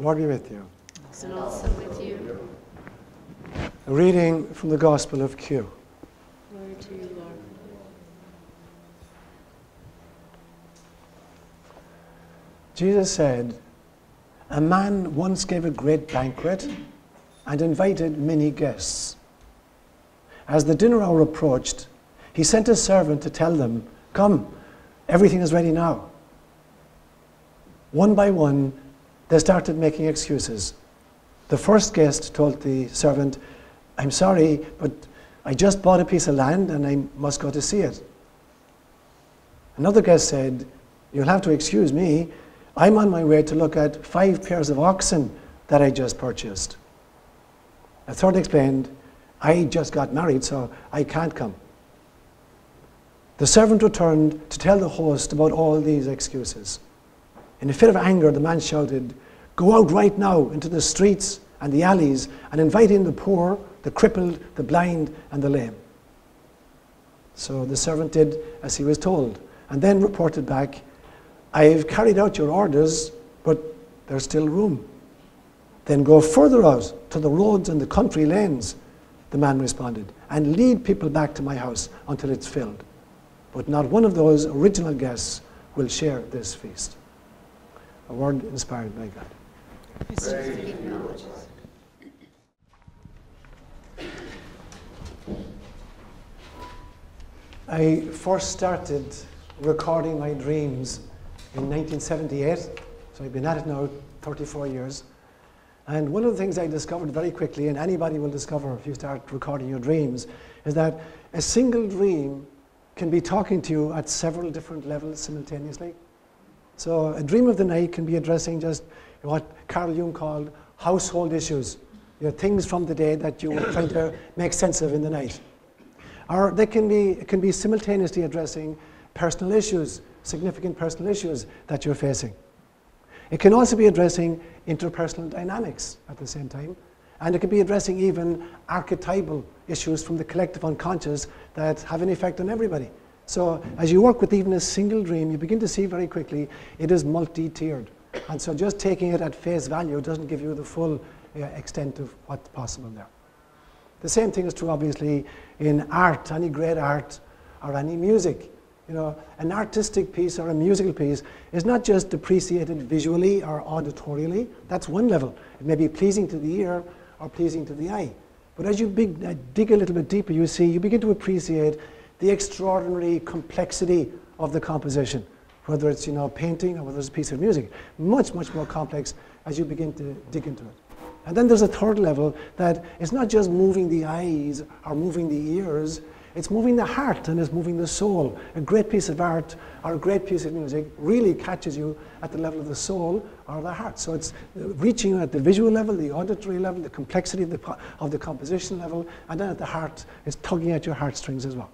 Lord be with you. And also with you. A reading from the Gospel of Q. Glory to you, Lord. Jesus said, "A man once gave a great banquet and invited many guests. As the dinner hour approached, he sent a servant to tell them, 'Come, everything is ready now.' One by one, they started making excuses. The first guest told the servant, 'I'm sorry, but I just bought a piece of land and I must go to see it.' Another guest said, 'You'll have to excuse me. I'm on my way to look at 5 pairs of oxen that I just purchased.' A third explained, 'I just got married, so I can't come.' The servant returned to tell the host about all these excuses. In a fit of anger, the man shouted, 'Go out right now into the streets and the alleys and invite in the poor, the crippled, the blind, and the lame.' So the servant did as he was told, and then reported back, 'I've carried out your orders, but there's still room.' 'Then go further out to the roads and the country lanes,' the man responded, 'and lead people back to my house until it's filled. But not one of those original guests will share this feast.'" A word inspired by God. I first started recording my dreams in 1978, so I've been at it now 34 years. And one of the things I discovered very quickly, and anybody will discover if you start recording your dreams, is that a single dream can be talking to you at several different levels simultaneously. So a dream of the night can be addressing just what Carl Jung called household issues, things from the day that you were trying to make sense of in the night. Or it can be simultaneously addressing personal issues, significant personal issues that you're facing. It can also be addressing interpersonal dynamics at the same time. And it can be addressing even archetypal issues from the collective unconscious that have an effect on everybody. So as you work with even a single dream, you begin to see very quickly it is multi-tiered. And so just taking it at face value doesn't give you the full extent of what's possible there. The same thing is true, obviously, in art, any great art or any music. An artistic piece or a musical piece is not just appreciated visually or auditorially. That's one level. It may be pleasing to the ear or pleasing to the eye. But as you dig a little bit deeper, you begin to appreciate the extraordinary complexity of the composition, whether it's painting or whether it's a piece of music. Much, much more complex as you begin to dig into it. And then there's a third level that it's not just moving the eyes or moving the ears, it's moving the heart and it's moving the soul. A great piece of art or a great piece of music really catches you at the level of the soul or the heart. So it's reaching you at the visual level, the auditory level, the complexity of the composition level, and then at the heart, it's tugging at your heartstrings as well.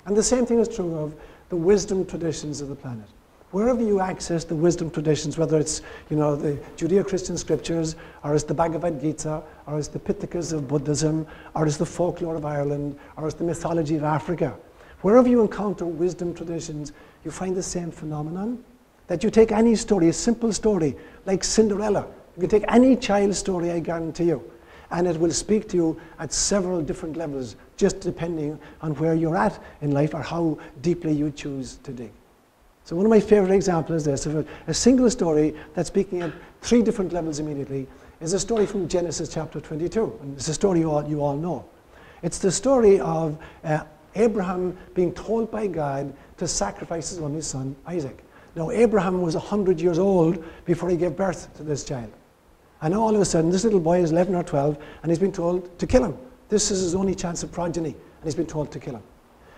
And the same thing is true of the wisdom traditions of the planet. Wherever you access the wisdom traditions, whether it's the Judeo-Christian scriptures, or it's the Bhagavad Gita, or it's the Pitakas of Buddhism, or it's the folklore of Ireland, or it's the mythology of Africa, wherever you encounter wisdom traditions, you find the same phenomenon. That you take any story, a simple story, like Cinderella. You can take any child's story, I guarantee you, and it will speak to you at several different levels, just depending on where you're at in life or how deeply you choose to dig. So one of my favorite examples is this, of a single story that's speaking at 3 different levels immediately, is a story from Genesis chapter 22. And it's a story you all know. It's the story of Abraham being told by God to sacrifice his only son, Isaac. Now, Abraham was 100 years old before he gave birth to this child. And all of a sudden, this little boy is 11 or 12, and he's been told to kill him. This is his only chance of progeny, and he's been told to kill him.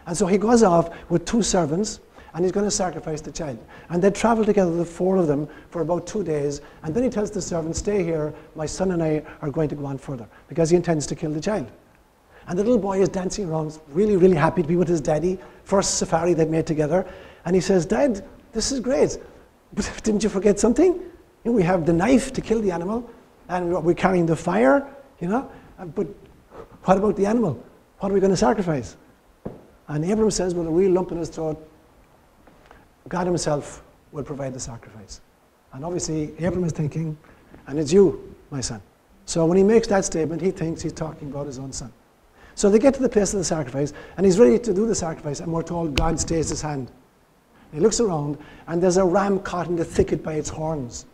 And so he goes off with 2 servants, and he's going to sacrifice the child. And they travel together, the 4 of them, for about 2 days, and then he tells the servant, "Stay here, my son and I are going to go on further," because he intends to kill the child. And the little boy is dancing around, really, really happy to be with his daddy, first safari they've made together, and he says, "Dad, this is great, but didn't you forget something? We have the knife to kill the animal, and we're carrying the fire, but what about the animal? What are we going to sacrifice?" And Abraham says, with a real lump in his throat, "God himself will provide the sacrifice." And obviously, Abraham is thinking, and it's you, my son. So when he makes that statement, he thinks he's talking about his own son. So they get to the place of the sacrifice, and he's ready to do the sacrifice, and we're told God stays his hand. He looks around, and there's a ram caught in the thicket by its horns.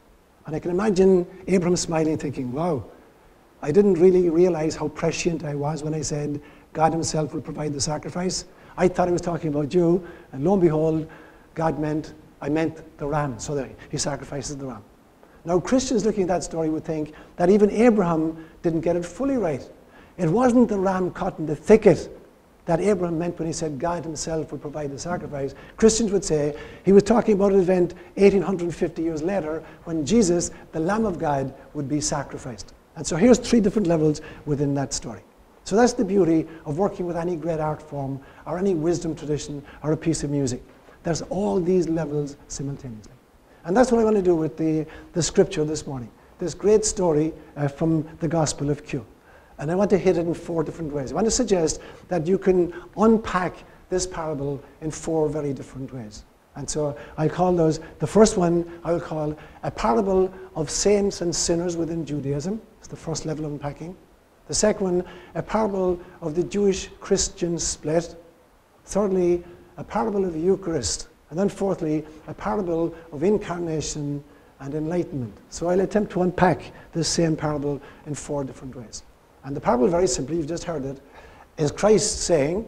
And I can imagine Abraham smiling, thinking, wow, I didn't really realize how prescient I was when I said God himself will provide the sacrifice. I thought he was talking about you, and lo and behold, I meant the ram, so that he sacrifices the ram. Now, Christians looking at that story would think that even Abraham didn't get it fully right. It wasn't the ram caught in the thicket that Abraham meant when he said God himself would provide the sacrifice. Christians would say he was talking about an event 1850 years later when Jesus, the Lamb of God, would be sacrificed. And so here's 3 different levels within that story. So that's the beauty of working with any great art form or any wisdom tradition or a piece of music. There's all these levels simultaneously. And that's what I want to do with the scripture this morning. This great story from the Gospel of Q. And I want to hit it in 4 different ways. I want to suggest that you can unpack this parable in 4 very different ways. And so I call those, the first one I will call a parable of saints and sinners within Judaism. It's the first level of unpacking. The second one, a parable of the Jewish-Christian split. Thirdly, a parable of the Eucharist. And then fourthly, a parable of Incarnation and Enlightenment. So I'll attempt to unpack this same parable in 4 different ways. And the parable, very simply, you've just heard it, is Christ saying,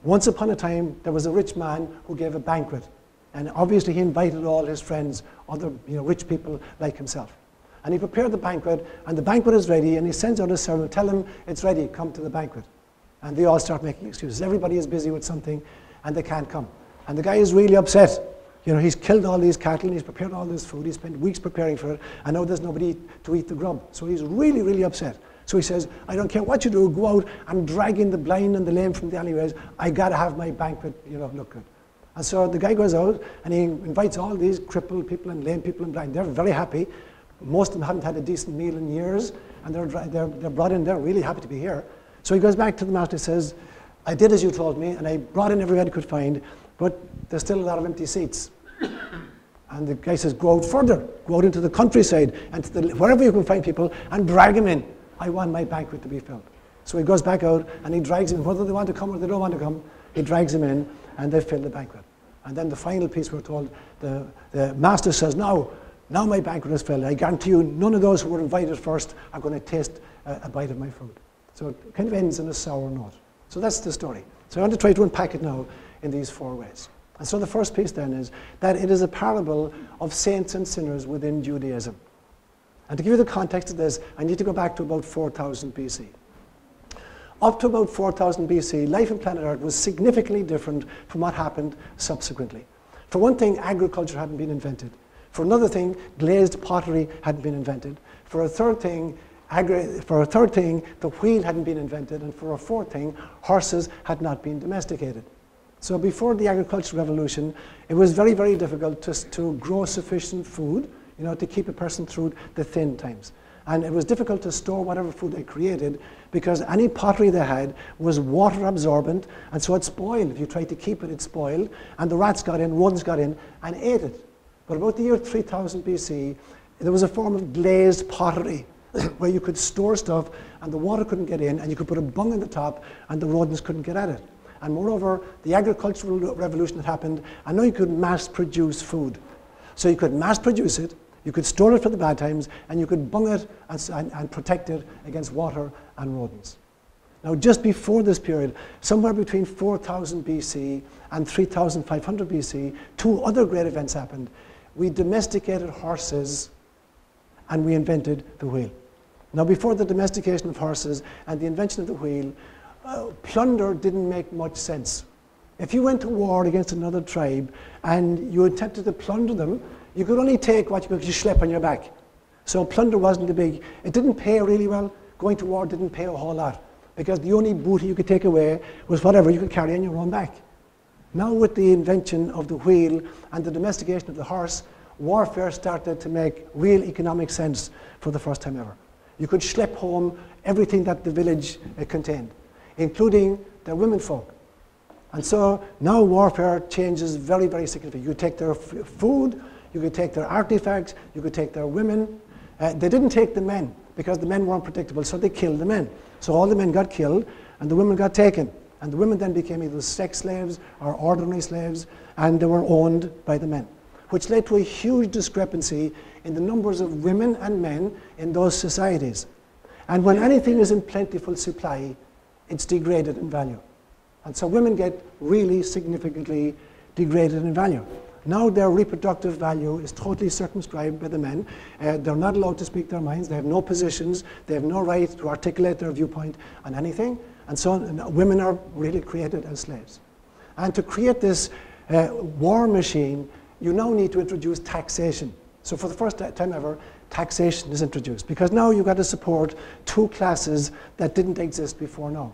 once upon a time, there was a rich man who gave a banquet. And obviously he invited all his friends, other rich people like himself. And he prepared the banquet, and the banquet is ready, and he sends out a servant, tell him it's ready, come to the banquet. And they all start making excuses. Everybody is busy with something, and they can't come. And the guy is really upset. He's killed all these cattle, and he's prepared all this food, he spent weeks preparing for it, and now there's nobody to eat the grub. So he's really, really upset. So he says, I don't care what you do, go out and drag in the blind and the lame from the alleyways. I gotta have my banquet, look good. And so the guy goes out and he invites all these crippled people and lame people and blind. They're very happy. Most of them haven't had a decent meal in years, and they're brought in, they're really happy to be here. So he goes back to the master and says, I did as you told me, and I brought in everybody I could find, but there's still a lot of empty seats. And the guy says, go out further, go out into the countryside, and wherever you can find people, and drag them in. I want my banquet to be filled. So he goes back out, and he drags them in, whether they want to come or they don't want to come, he drags them in, and they fill the banquet. And then the final piece, we're told, the master says, now my banquet is filled. I guarantee you, none of those who were invited first are going to taste a bite of my food. So it kind of ends in a sour note. So that's the story. So I want to try to unpack it now in these 4 ways. And so the first piece then is that it is a parable of saints and sinners within Judaism. And to give you the context of this, I need to go back to about 4000 BC. Up to about 4000 BC, life on planet Earth was significantly different from what happened subsequently. For one thing, agriculture hadn't been invented. For another thing, glazed pottery hadn't been invented. For a third thing, the wheel hadn't been invented. And for a fourth thing, horses had not been domesticated. So before the agricultural revolution, it was very, very difficult to grow sufficient food, to keep a person through the thin times. And it was difficult to store whatever food they created because any pottery they had was water absorbent, and so it spoiled. If you tried to keep it, it spoiled, and the rats got in, rodents got in, and ate it. But about the year 3000 BC, there was a form of glazed pottery where you could store stuff and the water couldn't get in, and you could put a bung on the top and the rodents couldn't get at it. And moreover, the agricultural revolution had happened, and now you could mass produce food. So you could mass produce it, you could store it for the bad times, and you could bung it and protect it against water and rodents. Now, just before this period, somewhere between 4000 BC and 3500 BC, 2 other great events happened. We domesticated horses, and we invented the wheel. Now, before the domestication of horses and the invention of the wheel, plunder didn't make much sense. If you went to war against another tribe and you attempted to plunder them, you could only take what you could schlep on your back. So plunder wasn't the big. It didn't pay really well. Going to war didn't pay a whole lot because the only booty you could take away was whatever you could carry on your own back. Now with the invention of the wheel and the domestication of the horse, warfare started to make real economic sense for the first time ever. You could schlep home everything that the village contained, including their women folk. And so now warfare changes very, very significantly. You could take their food, you could take their artifacts, you could take their women. They didn't take the men because the men weren't predictable, so they killed the men. So all the men got killed and the women got taken. And the women then became either sex slaves or ordinary slaves, and they were owned by the men, which led to a huge discrepancy in the numbers of women and men in those societies. And when anything is in plentiful supply, it's degraded in value. And so women get really significantly degraded in value. Now their reproductive value is totally circumscribed by the men. They're not allowed to speak their minds. They have no positions. They have no right to articulate their viewpoint on anything. And so women are really created as slaves. And to create this war machine, you now need to introduce taxation. So for the first time ever, taxation is introduced. Because now you've got to support two classes that didn't exist before now.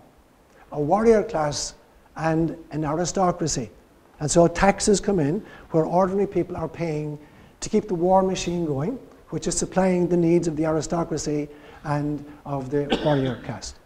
A warrior class and an aristocracy. And so taxes come in where ordinary people are paying to keep the war machine going, which is supplying the needs of the aristocracy and of the warrior caste.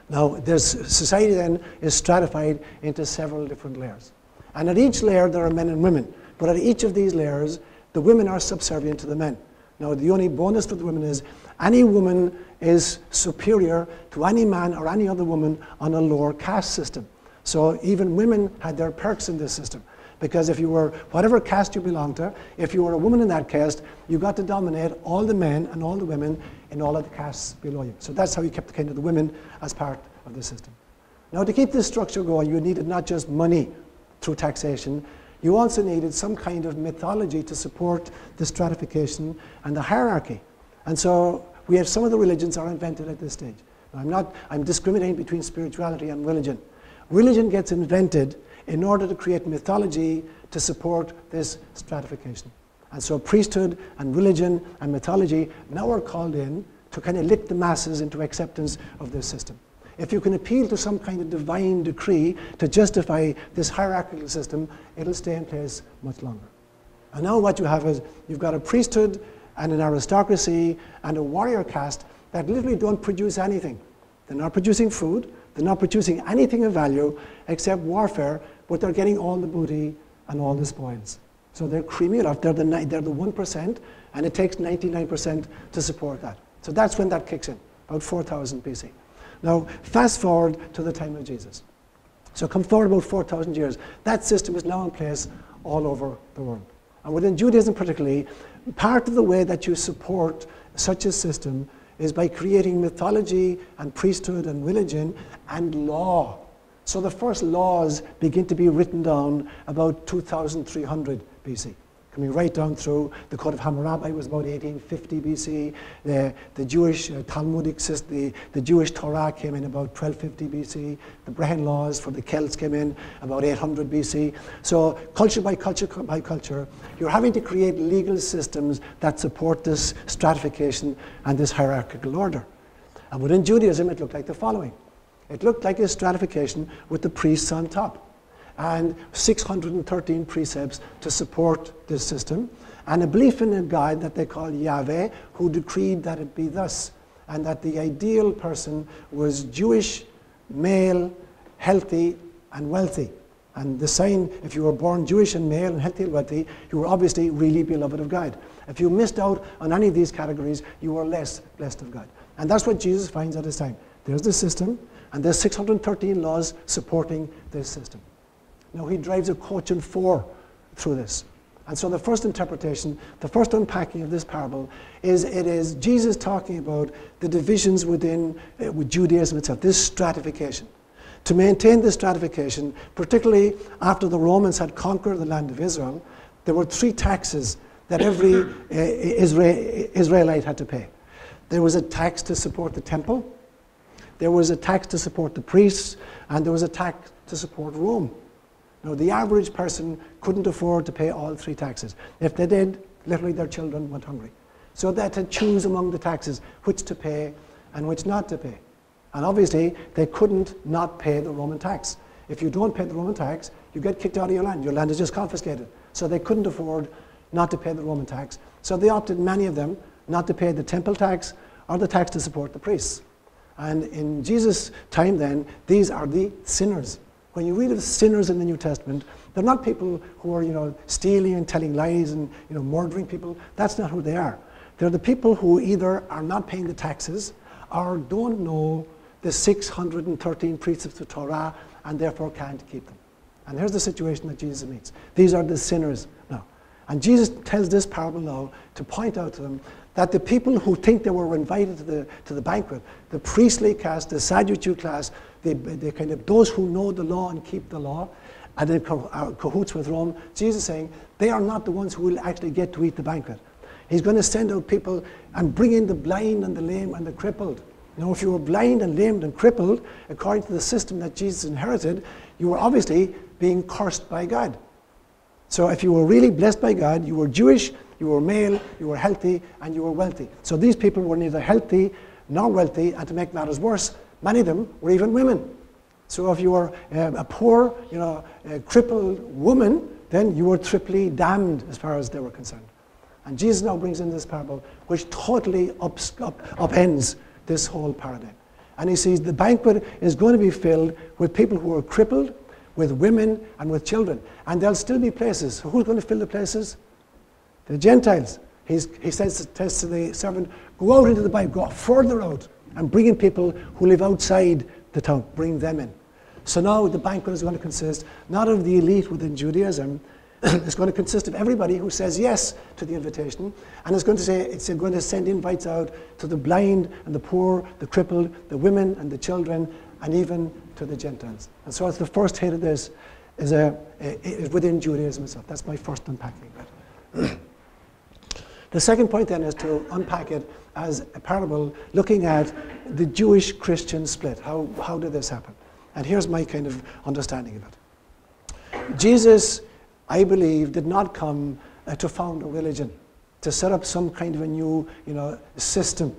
Now, this society then is stratified into several different layers. And at each layer there are men and women. But at each of these layers, the women are subservient to the men. Now, the only bonus for the women is any woman is superior to any man or any other woman on a lower caste system. So even women had their perks in this system. Because if you were, whatever caste you belonged to, if you were a woman in that caste, you got to dominate all the men and all the women in all of the castes below you. So that's how you kept kind of the women as part of the system. Now, to keep this structure going, you needed not just money through taxation, you also needed some kind of mythology to support the stratification and the hierarchy. And so we have some of the religions are invented at this stage. Now, I'm discriminating between spirituality and religion. Religion gets invented in order to create mythology to support this stratification. And so priesthood and religion and mythology now are called in to kind of lick the masses into acceptance of this system. If you can appeal to some kind of divine decree to justify this hierarchical system, it'll stay in place much longer. And now what you have is you've got a priesthood and an aristocracy and a warrior caste that literally don't produce anything. They're not producing food, they're not producing anything of value except warfare, but they're getting all the booty and all the spoils. So they're creamy enough, they're the 1%, and it takes 99% to support that. So that's when that kicks in, about 4000 BC. Now, fast forward to the time of Jesus. So come forward about 4,000 years. That system is now in place all over the world. And within Judaism particularly, part of the way that you support such a system is by creating mythology and priesthood and religion and law. So the first laws begin to be written down about 2300 BC. Coming right down through, the Code of Hammurabi was about 1850 BC. The Jewish Talmudic system, the Jewish Torah came in about 1250 BC. The Brehon laws for the Celts came in about 800 BC. So culture by culture by culture, you're having to create legal systems that support this stratification and this hierarchical order. And within Judaism, it looked like the following. It looked like a stratification with the priests on top, and 613 precepts to support this system, and a belief in a God that they call Yahweh, who decreed that it be thus, and that the ideal person was Jewish, male, healthy, and wealthy. And the sign, if you were born Jewish and male and healthy and wealthy, you were obviously really beloved of God. If you missed out on any of these categories, you were less blessed of God. And that's what Jesus finds at his time. There's the system, and there's 613 laws supporting this system. Now, he drives a coach and four through this. And so the first interpretation, the first unpacking of this parable is it is Jesus talking about the divisions within with Judaism itself, this stratification. To maintain this stratification, particularly after the Romans had conquered the land of Israel, there were 3 taxes that every Israelite had to pay. There was a tax to support the temple, there was a tax to support the priests, and there was a tax to support Rome. Now, the average person couldn't afford to pay all 3 taxes. If they did, literally their children went hungry. So they had to choose among the taxes which to pay and which not to pay. And obviously, they couldn't not pay the Roman tax. If you don't pay the Roman tax, you get kicked out of your land. Your land is just confiscated. So they couldn't afford not to pay the Roman tax. So they opted, many of them, not to pay the temple tax or the tax to support the priests. And in Jesus' time then, these are the sinners. When you read of sinners in the New Testament, they're not people who are, stealing and telling lies and, murdering people. That's not who they are. They're the people who either are not paying the taxes or don't know the 613 precepts of Torah and therefore can't keep them. And here's the situation that Jesus meets. These are the sinners now. And Jesus tells this parable now to point out to them that the people who think they were invited to the banquet, the priestly class, the Sadducee class, they kind of those who know the law and keep the law, and in cahoots with Rome, Jesus is saying they are not the ones who will actually get to eat the banquet. He's going to send out people and bring in the blind and the lame and the crippled. You know, if you were blind and lame and crippled, according to the system that Jesus inherited, you were obviously being cursed by God. So if you were really blessed by God, you were Jewish, you were male, you were healthy, and you were wealthy. So these people were neither healthy nor wealthy, and to make matters worse, many of them were even women. So if you were a poor, a crippled woman, then you were triply damned as far as they were concerned. And Jesus now brings in this parable, which totally upends this whole paradigm. And he says the banquet is going to be filled with people who are crippled, with women, and with children. And there'll still be places. So who's going to fill the places? The Gentiles. He says to the servant, go out into the banquet, go further out, and bring in people who live outside the town. Bring them in. So now the banquet is going to consist not of the elite within Judaism. It's going to consist of everybody who says yes to the invitation, and it's going to send invites out to the blind and the poor, the crippled, the women and the children, and even to the Gentiles. And so it's the first hit of this is within Judaism itself. That's my first unpacking bit. The second point then is to unpack it as a parable looking at the Jewish-Christian split. How did this happen? And here's my kind of understanding of it. Jesus, I believe, did not come to found a religion, to set up some kind of a new system.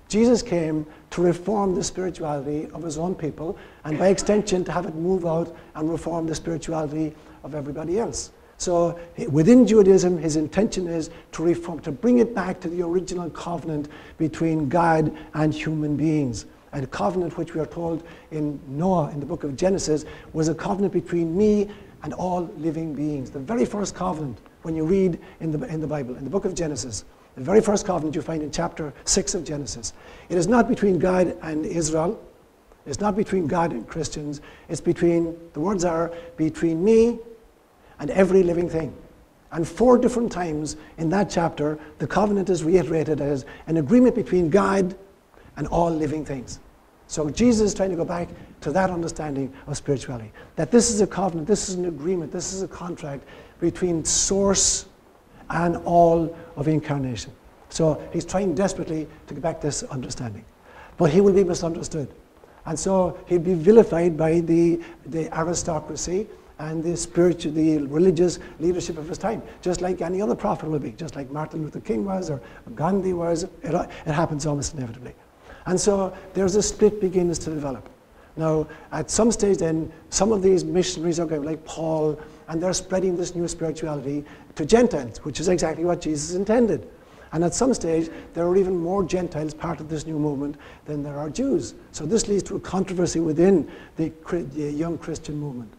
Jesus came to reform the spirituality of his own people, and by extension to have it move out and reform the spirituality of everybody else. So within Judaism, his intention is to reform, to bring it back to the original covenant between God and human beings. And a covenant which we are told in Noah, in the book of Genesis, was a covenant between me and all living beings. The very first covenant, when you read in the Bible, in the book of Genesis, the very first covenant you find in chapter 6 of Genesis. It is not between God and Israel. It's not between God and Christians. It's between, the words are, between me and every living thing. And 4 different times in that chapter, the covenant is reiterated as an agreement between God and all living things. So Jesus is trying to go back to that understanding of spirituality. That this is a covenant, this is an agreement, this is a contract between source and all of incarnation. So he's trying desperately to get back this understanding. But he will be misunderstood. And so he'll be vilified by the aristocracy and the religious leadership of his time, just like any other prophet will be, just like Martin Luther King was or Gandhi was. It happens almost inevitably. And so there's a split begins to develop. Now, at some stage then, some of these missionaries are going like Paul, and they're spreading this new spirituality to Gentiles, which is exactly what Jesus intended. And at some stage, there are even more Gentiles part of this new movement than there are Jews. So this leads to a controversy within the young Christian movement.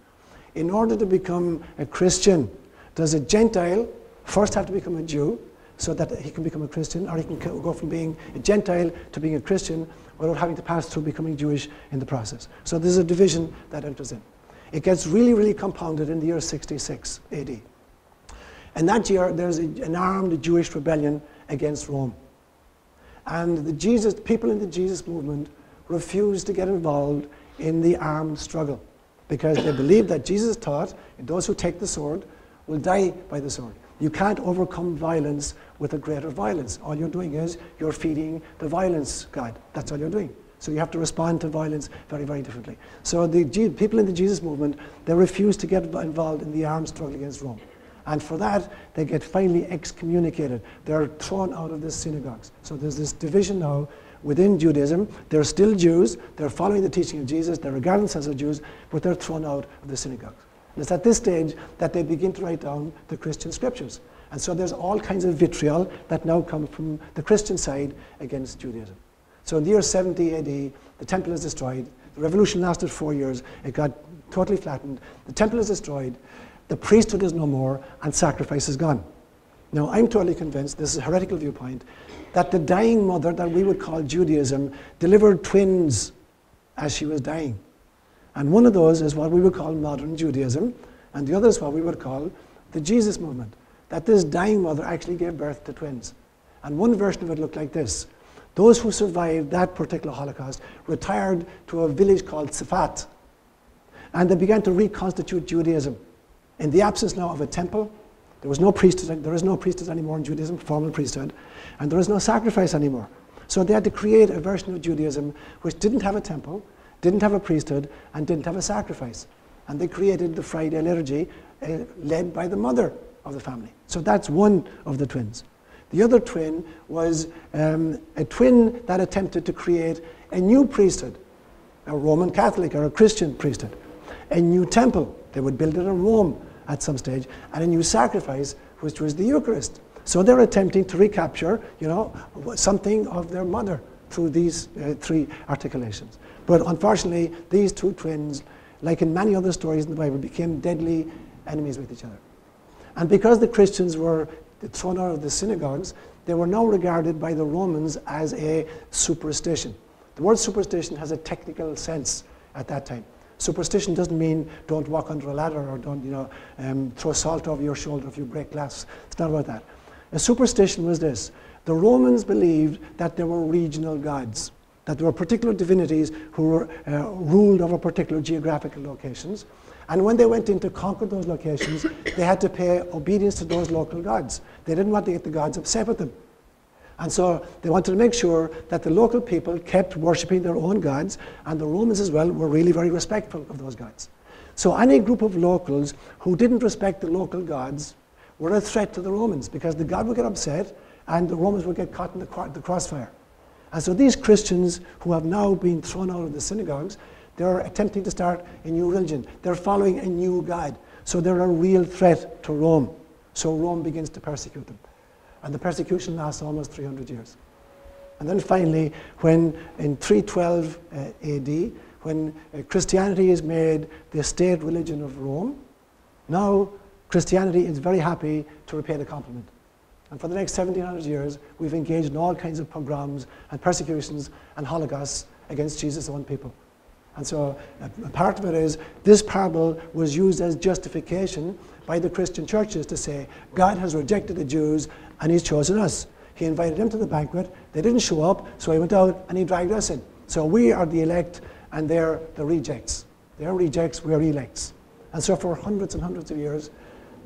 In order to become a Christian, does a Gentile first have to become a Jew so that he can become a Christian, or he can go from being a Gentile to being a Christian without having to pass through becoming Jewish in the process? So there's a division that enters in. It gets really, really compounded in the year 66 AD. And that year, there's an armed Jewish rebellion against Rome. And the people in the Jesus movement refused to get involved in the armed struggle because they believed that Jesus taught those who take the sword will die by the sword. You can't overcome violence with a greater violence. All you're doing is you're feeding the violence god. That's all you're doing. So you have to respond to violence very, very differently. So the people in the Jesus movement, they refuse to get involved in the armed struggle against Rome. And for that, they get finally excommunicated. They're thrown out of the synagogues. So there's this division now within Judaism. They're still Jews. They're following the teaching of Jesus. They're regarded as Jews, but they're thrown out of the synagogues. And it's at this stage that they begin to write down the Christian scriptures. And so there's all kinds of vitriol that now come from the Christian side against Judaism. So in the year 70 AD, the temple is destroyed. The revolution lasted 4 years. It got totally flattened. The temple is destroyed. The priesthood is no more, and sacrifice is gone. Now, I'm totally convinced, this is a heretical viewpoint, that the dying mother that we would call Judaism delivered twins as she was dying. And one of those is what we would call modern Judaism, and the other is what we would call the Jesus movement, that this dying mother actually gave birth to twins. And one version of it looked like this. Those who survived that particular Holocaust retired to a village called Safat, and they began to reconstitute Judaism. In the absence now of a temple, there was no priesthood, there is no priesthood anymore in Judaism, formal priesthood, and there is no sacrifice anymore. So they had to create a version of Judaism which didn't have a temple, didn't have a priesthood, and didn't have a sacrifice. And they created the Friday liturgy led by the mother of the family. So that's one of the twins. The other twin was a twin that attempted to create a new priesthood, a Roman Catholic or a Christian priesthood, a new temple. They would build it in Rome at some stage, and a new sacrifice, which was the Eucharist. So they're attempting to recapture, something of their mother through these three articulations. But unfortunately, these two twins, like in many other stories in the Bible, became deadly enemies with each other. And because the Christians were thrown out of the synagogues, they were now regarded by the Romans as a superstition. The word superstition has a technical sense at that time. Superstition doesn't mean don't walk under a ladder or don't throw salt over your shoulder if you break glass. It's not about that. A superstition was this. The Romans believed that there were regional gods, that there were particular divinities who were, ruled over particular geographical locations. And when they went in to conquer those locations, they had to pay obedience to those local gods. They didn't want to get the gods upset with them. And so they wanted to make sure that the local people kept worshipping their own gods, and the Romans as well were really very respectful of those gods. So any group of locals who didn't respect the local gods were a threat to the Romans, because the god would get upset and the Romans would get caught in the crossfire. And so these Christians who have now been thrown out of the synagogues, they're attempting to start a new religion. They're following a new god. So they're a real threat to Rome. So Rome begins to persecute them. And the persecution lasts almost 300 years. And then finally, when in 312 AD, when Christianity is made the state religion of Rome, now Christianity is very happy to repay the compliment. And for the next 1700 years, we've engaged in all kinds of pogroms and persecutions and holocausts against Jesus' own people. And so a part of it is this parable was used as justification by the Christian churches to say, God has rejected the Jews and he's chosen us. He invited them to the banquet, they didn't show up, so he went out and he dragged us in. So we are the elect and they're the rejects. They're rejects, we're elects. And so for hundreds and hundreds of years,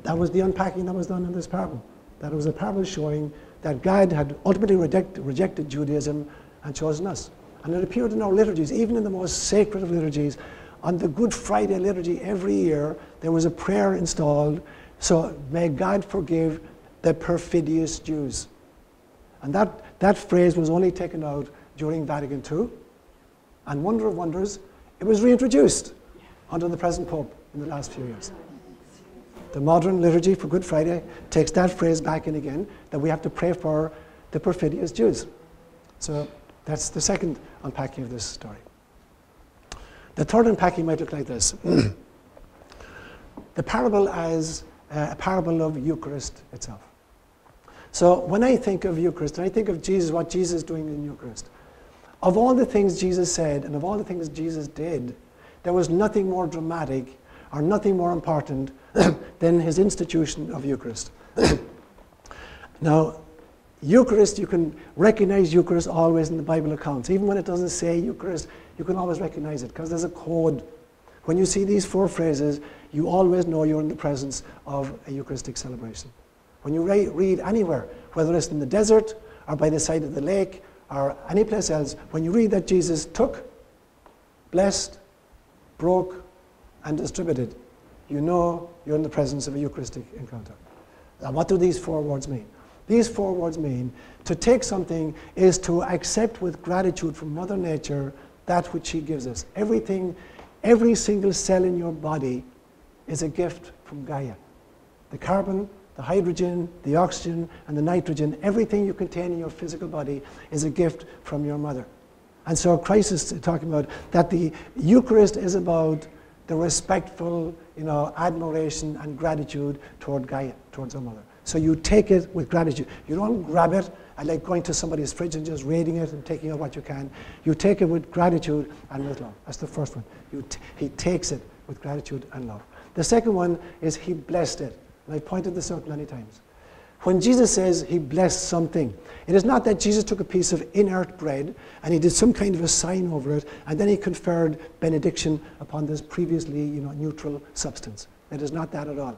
that was the unpacking that was done in this parable. That it was a parable showing that God had ultimately rejected Judaism and chosen us. And it appeared in our liturgies, even in the most sacred of liturgies. On the Good Friday liturgy every year, there was a prayer installed, so may God forgive the perfidious Jews. And that phrase was only taken out during Vatican II. And wonder of wonders, it was reintroduced under the present Pope in the last few years. The modern liturgy for Good Friday takes that phrase back in again, that we have to pray for the perfidious Jews. So that's the second unpacking of this story. The third unpacking might look like this. The parable as a parable of Eucharist itself. So when I think of Eucharist, and I think of Jesus, what Jesus is doing in Eucharist, of all the things Jesus said and of all the things Jesus did, there was nothing more dramatic or nothing more important than his institution of Eucharist. Now, Eucharist, you can recognize Eucharist always in the Bible accounts. Even when it doesn't say Eucharist, you can always recognize it because there's a code. When you see these four phrases, you always know you're in the presence of a Eucharistic celebration. When you read anywhere, whether it's in the desert or by the side of the lake or any place else, when you read that Jesus took, blessed, broke, and distributed, you know you're in the presence of a Eucharistic encounter. Now, what do these four words mean? These four words mean to take something is to accept with gratitude from Mother Nature that which she gives us. Everything, every single cell in your body is a gift from Gaia. The carbon, the hydrogen, the oxygen, and the nitrogen, everything you contain in your physical body is a gift from your mother. And so Christ is talking about that the Eucharist is about the respectful, admiration and gratitude toward Gaia, towards our mother. So you take it with gratitude. You don't grab it and like going to somebody's fridge and just raiding it and taking out what you can. You take it with gratitude and with love. That's the first one. He takes it with gratitude and love. The second one is he blessed it. And I pointed this out many times. When Jesus says he blessed something, it is not that Jesus took a piece of inert bread and he did some kind of a sign over it and then he conferred benediction upon this previously neutral substance. It is not that at all.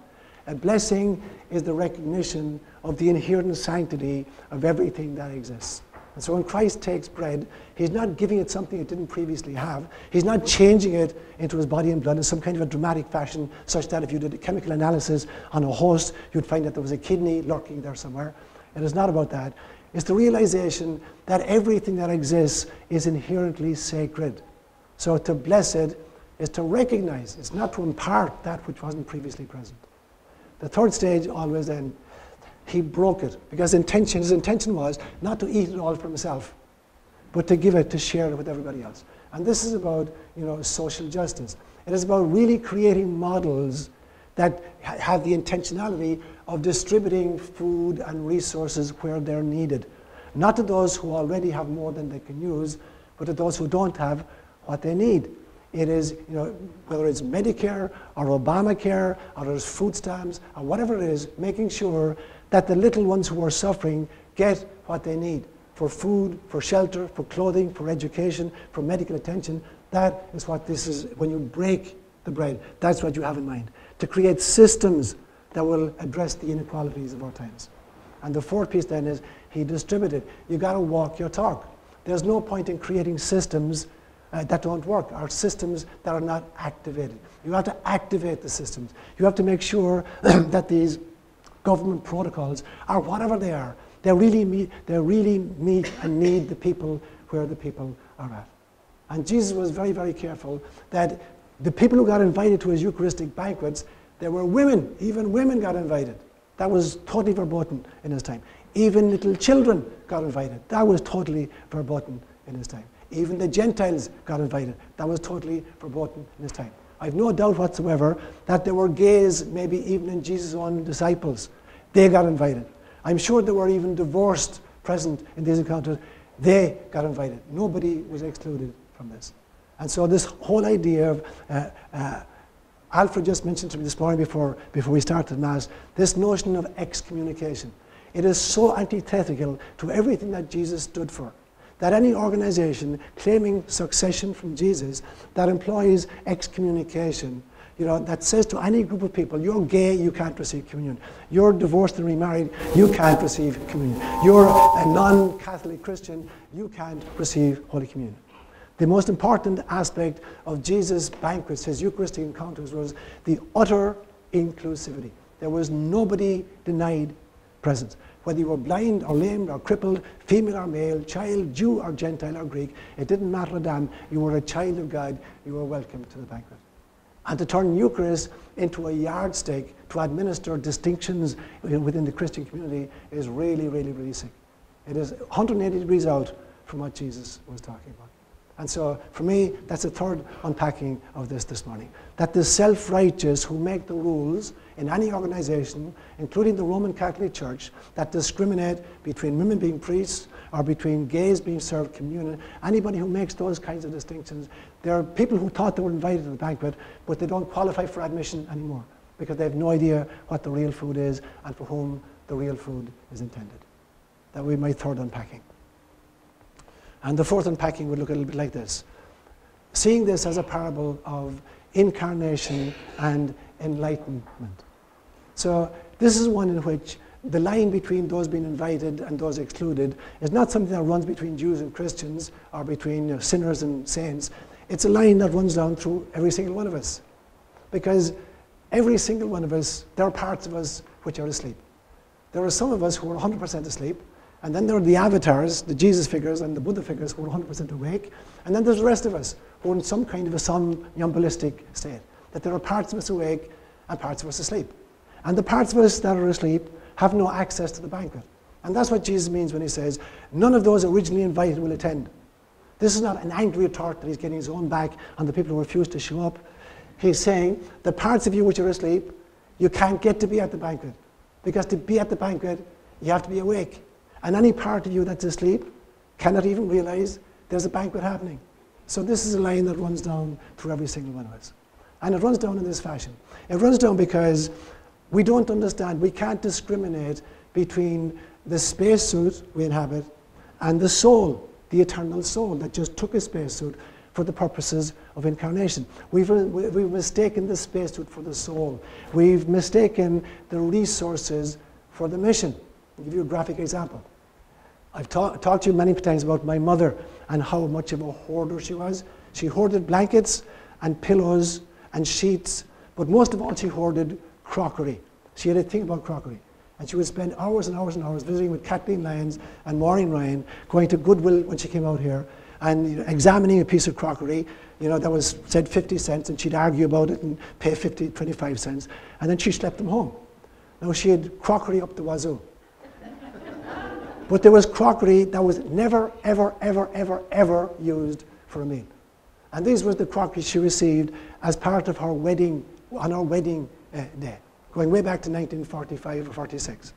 A blessing is the recognition of the inherent sanctity of everything that exists. And so when Christ takes bread, he's not giving it something it didn't previously have. He's not changing it into his body and blood in some kind of a dramatic fashion, such that if you did a chemical analysis on a host, you'd find that there was a kidney lurking there somewhere. It is not about that. It's the realization that everything that exists is inherently sacred. So to bless it is to recognize, it's not to impart that which wasn't previously present. The third stage always then, he broke it, because his intention was not to eat it all for himself, but to give it, to share it with everybody else. And this is about social justice. It is about really creating models that have the intentionality of distributing food and resources where they're needed. Not to those who already have more than they can use, but to those who don't have what they need. It is, whether it's Medicare or Obamacare or there's food stamps or whatever it is, making sure that the little ones who are suffering get what they need for food, for shelter, for clothing, for education, for medical attention. That is what this is. When you break the bread, that's what you have in mind. To create systems that will address the inequalities of our times. And the fourth piece then is he distributed. You've got to walk your talk. There's no point in creating systems that don't work, or systems that are not activated. You have to activate the systems. You have to make sure that these government protocols, or whatever they are, they really meet and need the people where the people are at. And Jesus was very, very careful that the people who got invited to his Eucharistic banquets, there were women. Even women got invited. That was totally verboten in his time. Even little children got invited. That was totally verboten in his time. Even the Gentiles got invited. That was totally verboten in his time. I've no doubt whatsoever that there were gays, maybe even in Jesus' own disciples. They got invited. I'm sure there were even divorced present in these encounters. They got invited. Nobody was excluded from this. And so this whole idea of, Alfred just mentioned to me this morning before we started Mass, this notion of excommunication. It is so antithetical to everything that Jesus stood for, that any organization claiming succession from Jesus that employs excommunication, that says to any group of people, you're gay, you can't receive communion. You're divorced and remarried, you can't receive communion. You're a non-Catholic Christian, you can't receive Holy Communion. The most important aspect of Jesus' banquets, his Eucharistic encounters, was the utter inclusivity. There was nobody denied presence. Whether you were blind or lame or crippled, female or male, child, Jew or Gentile or Greek, it didn't matter a damn. You were a child of God, you were welcome to the banquet. And to turn Eucharist into a yardstick to administer distinctions within the Christian community is really, really, really sick. It is 180 degrees out from what Jesus was talking about. And so, for me, that's the third unpacking of this morning. That the self-righteous who make the rules in any organization, including the Roman Catholic Church, that discriminate between women being priests or between gays being served communion, anybody who makes those kinds of distinctions, there are people who thought they were invited to the banquet, but they don't qualify for admission anymore because they have no idea what the real food is and for whom the real food is intended. That would be my third unpacking. And the fourth unpacking would look a little bit like this. Seeing this as a parable of incarnation and enlightenment. So this is one in which the line between those being invited and those excluded is not something that runs between Jews and Christians or between sinners and saints. It's a line that runs down through every single one of us. Because every single one of us, there are parts of us which are asleep. There are some of us who are 100% asleep, and then there are the avatars, the Jesus figures and the Buddha figures who are 100% awake, and then there's the rest of us who are in some kind of a somnambulistic state. That there are parts of us awake and parts of us asleep. And the parts of us that are asleep have no access to the banquet. And that's what Jesus means when he says, none of those originally invited will attend. This is not an angry retort that he's getting his own back on the people who refuse to show up. He's saying, the parts of you which are asleep, you can't get to be at the banquet. Because to be at the banquet, you have to be awake. And any part of you that's asleep cannot even realize there's a banquet happening. So this is a line that runs down through every single one of us. And it runs down in this fashion. It runs down because we don't understand, we can't discriminate between the spacesuit we inhabit and the soul, the eternal soul that just took a spacesuit for the purposes of incarnation. We've mistaken the spacesuit for the soul. We've mistaken the resources for the mission. I'll give you a graphic example. I've talked to you many times about my mother and how much of a hoarder she was. She hoarded blankets and pillows and sheets, but most of all she hoarded crockery. She had a thing about crockery. And she would spend hours and hours and hours visiting with Kathleen Lyons and Maureen Ryan, going to Goodwill when she came out here, and examining a piece of crockery, that was said 50 cents, and she'd argue about it and pay 25 cents, and then she schlepped them home. Now she had crockery up the wazoo. But there was crockery that was never, ever, ever, ever, ever used for a meal. And these were the crockery she received as part of her wedding, on her wedding day, going way back to 1945 or 46.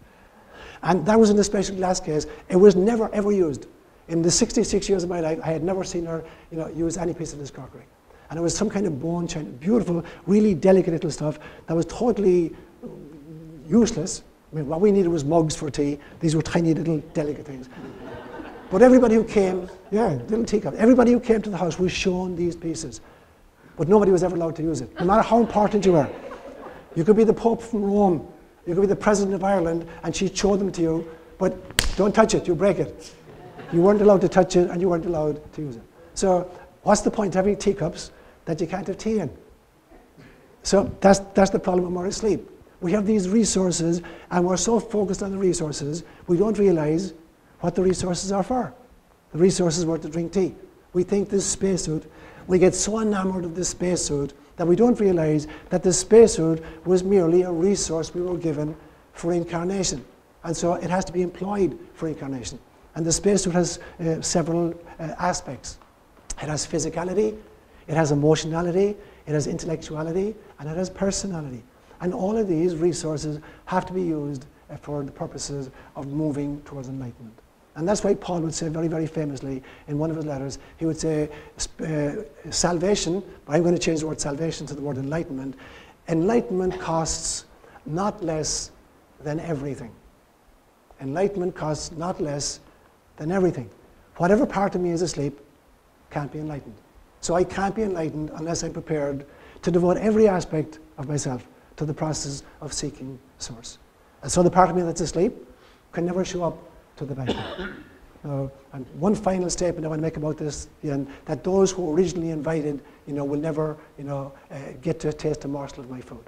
And that was in a special glass case. It was never, ever used. In the 66 years of my life, I had never seen her use any piece of this crockery. And it was some kind of bone china, beautiful, really delicate little stuff that was totally useless. I mean, what we needed was mugs for tea. These were tiny little delicate things. But everybody who came, little teacup, everybody who came to the house was shown these pieces. But nobody was ever allowed to use it, no matter how important you were. You could be the Pope from Rome, you could be the President of Ireland, and she'd show them to you, but don't touch it, you break it. You weren't allowed to touch it, and you weren't allowed to use it. So what's the point of having teacups that you can't have tea in? So that's the problem when we're asleep. We have these resources, and we're so focused on the resources, we don't realize what the resources are for. The resources were to drink tea. We think this spacesuit, we get so enamored of this spacesuit that we don't realize that the spacesuit was merely a resource we were given for incarnation. And so it has to be employed for incarnation. And the spacesuit has several aspects. It has physicality, it has emotionality, it has intellectuality, and it has personality. And all of these resources have to be used for the purposes of moving towards enlightenment. And that's why Paul would say very, very famously in one of his letters, he would say, salvation, but I'm going to change the word salvation to the word enlightenment. Enlightenment costs not less than everything. Enlightenment costs not less than everything. Whatever part of me is asleep can't be enlightened. So I can't be enlightened unless I'm prepared to devote every aspect of myself to the process of seeking source. And so the part of me that's asleep can never show up to the banquet. And one final statement I want to make about this, that those who were originally invited, will never, get to taste a morsel of my food.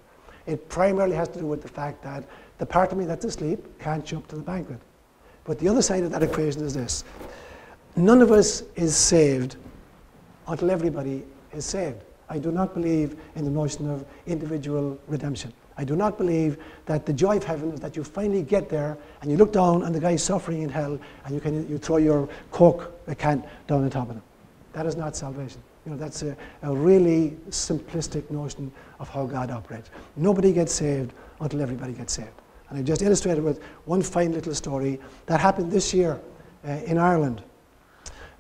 It primarily has to do with the fact that the part of me that's asleep can't show up to the banquet. But the other side of that equation is this. None of us is saved until everybody is saved. I do not believe in the notion of individual redemption. I do not believe that the joy of heaven is that you finally get there and you look down on the guy suffering in hell and you throw your Coke can down on top of him. That is not salvation. That's a really simplistic notion of how God operates. Nobody gets saved until everybody gets saved. And I just illustrated with one fine little story that happened this year in Ireland.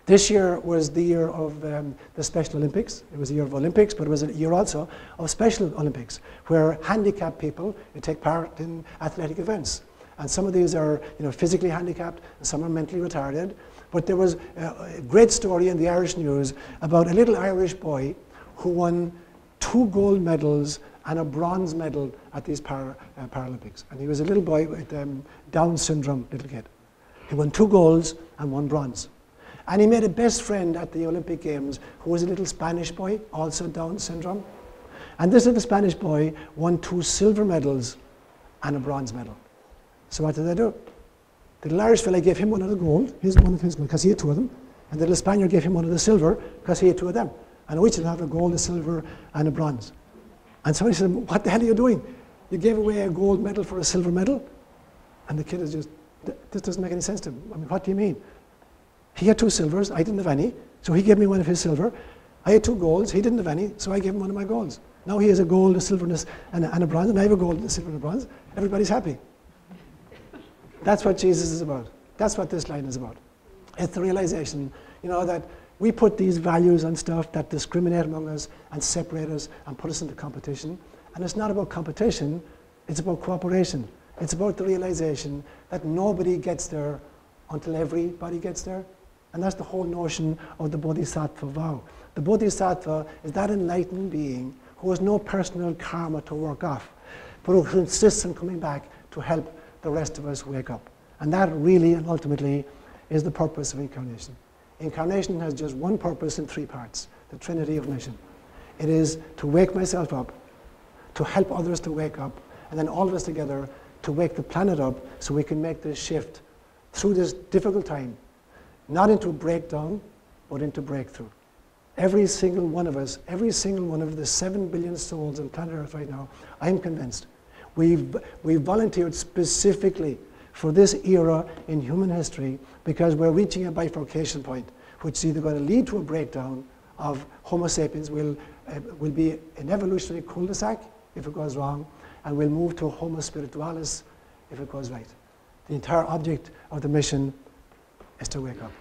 This year was the year of the Special Olympics. It was a year of Olympics, but it was a year also of Special Olympics, where handicapped people take part in athletic events. And some of these are physically handicapped, and some are mentally retarded. But there was a great story in the Irish news about a little Irish boy who won 2 gold medals and a bronze medal at these Paralympics. And he was a little boy with Down syndrome, little kid. He won 2 golds and 1 bronze. And he made a best friend at the Olympic Games who was a little Spanish boy, also Down syndrome. And this little Spanish boy won 2 silver medals and a bronze medal. So what did they do? The little Irish fella gave him one of the gold, one of his gold, because he had 2 of them. And the little Spaniard gave him one of the silver, because he had 2 of them. And each of them had a gold, a silver, and a bronze. And somebody said, what the hell are you doing? You gave away a gold medal for a silver medal? And the kid is just, this doesn't make any sense to him. I mean, what do you mean? He had 2 silvers, I didn't have any, so he gave me one of his silver. I had 2 golds, he didn't have any, so I gave him one of my golds. Now he has a gold, a silver, and a bronze, and I have a gold, a silver, and a bronze. Everybody's happy. That's what Jesus is about. That's what this line is about. It's the realization, that we put these values and stuff that discriminate among us and separate us and put us into competition. And it's not about competition, it's about cooperation. It's about the realization that nobody gets there until everybody gets there. And that's the whole notion of the Bodhisattva vow. The Bodhisattva is that enlightened being who has no personal karma to work off, but who insists on coming back to help the rest of us wake up. And that really and ultimately is the purpose of incarnation. Incarnation has just one purpose in three parts, the Trinity of mission. It is to wake myself up, to help others to wake up, and then all of us together to wake the planet up so we can make this shift through this difficult time, not into breakdown, but into breakthrough. Every single one of us, every single one of the 7 billion souls on planet Earth right now, I'm convinced, we've volunteered specifically for this era in human history because we're reaching a bifurcation point, which is either going to lead to a breakdown of Homo sapiens, will be an evolutionary cul-de-sac if it goes wrong, and we'll move to Homo spiritualis if it goes right. The entire object of the mission is to wake up.